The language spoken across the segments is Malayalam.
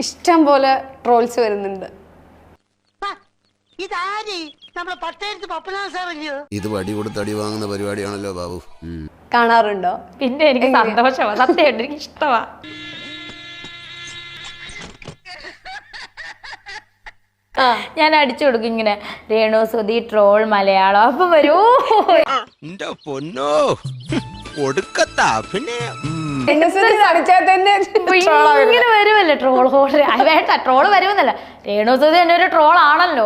ഇഷ്ടം പോലെ ട്രോൾസ് വരുന്നുണ്ട്. ഇത് വടി കൊടുത്ത് അടി വാങ്ങുന്ന പരിപാടിയാണല്ലോ ബാബു. കാണാറുണ്ടോ? പിന്നെ എനിക്ക് സന്തോഷമാണ്, സത്യമായിട്ട് എനിക്ക് ഇഷ്ടമാ. ഞാൻ അടിച്ചു കൊടുക്കും ഇങ്ങനെ രേണു സുധി ട്രോൾ മലയാളം, അപ്പൊ വരൂ പൊന്നോ കൊടുക്കത്താ. പിന്നെ ഇങ്ങനെ വരുമല്ലോ ട്രോൾ. വേണ്ട, ട്രോള് വരുമെന്നല്ല, രേണു സുധി എന്നെ ഒരു ട്രോൾ ആണല്ലോ,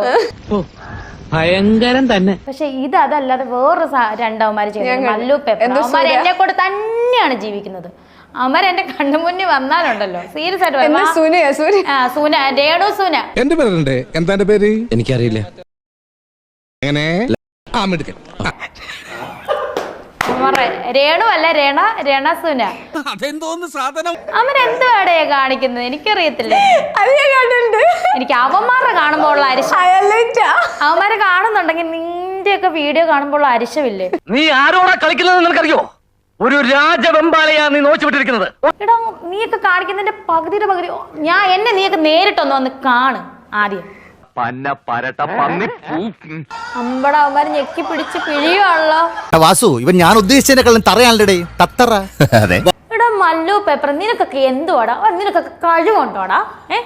ഭയങ്കരം തന്നെ. പക്ഷെ ഇത് അതല്ലാതെ വേറൊരു രണ്ടവന്മാര് ചെയ്യുന്നത് മല്ലു പെപ്പർ. അവന്മാര് എന്നെ കൂടെ തന്നെയാണ് ജീവിക്കുന്നത്. അവന്മാർ എന്റെ കണ്ണു മുന്നിൽ വന്നാലുണ്ടല്ലോ സീരിയസ് ആയിട്ട് രേണു സൂന. എന്റെ പേരുണ്ട്. എന്താ എന്റെ പേര്? എനിക്കറിയില്ല. എങ്ങനെ രേണു അല്ല, രണസുന. അതെന്തോന്ന് സാധനം? അവരെന്താണ് കാണിക്കുന്നത് എനിക്കറിയത്തില്ല. എനിക്ക് അവന്മാരെ കാണുമ്പോൾ ഉള്ള അവന്മാരെ കാണുന്നുണ്ടെങ്കിൽ നിന്റെയൊക്കെ വീഡിയോ കാണുമ്പോൾ ഉള്ള അരിശമില്ലേ? നീ ആരോടാ കളിക്കുന്നത് നിനക്കറിയോ? ഒരു രാജവെമ്പാലയാ നീ നോച്ചുവിട്ടിരിക്കുന്നത്. എടാ, നീയൊക്കെ കാണിക്കുന്നതിന്റെ പകുതിയുടെ പകുതി എന്നെ നീയൊക്കെ നേരിട്ടൊന്ന് കാണും ആദ്യം. അമ്പട അവന്മാര് ഞെക്കി പിടിച്ച് പിഴിയുവാണല്ലോ. വാസു, ഇവൻ ഞാൻ ഉദ്ദേശിച്ചതിനെക്കാളും തറയാണല്ലേ തത്തറ. എടാ മല്ലു പേപ്പർ, നിനക്കൊക്കെ എന്തുവാടാ? നിനക്കൊക്കെ കഴിവുണ്ടോടാ?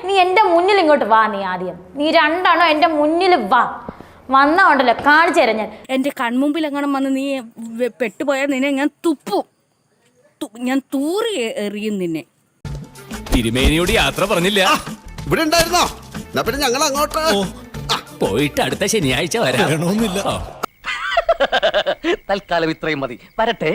നീ എന്റെ മുന്നിൽ ഇങ്ങോട്ട് വാ. നീ ആദ്യം നീ രണ്ടാണോ എന്റെ മുന്നിൽ വാ. വന്നാ ഉണ്ടല്ലോ കാണിച്ചു തരാം ഞാൻ. എന്റെ കൺമുമ്പിൽ എങ്ങനെ വന്ന് നീ പെട്ടുപോയാൽ നിന്നെ ഞാൻ തുപ്പും. ഞാൻ തൂറി എറിയും നിന്നെ. തിരുമേനിയോട് യാത്ര പറഞ്ഞില്ല. ഇവിടെ ഉണ്ടായിരുന്നോ? പിന്നെ ഞങ്ങൾ അങ്ങോട്ട് പോയിട്ട് അടുത്ത ശനിയാഴ്ച വരാണമെന്നില്ല. തൽക്കാലം ഇത്രയും മതി. വരട്ടെ.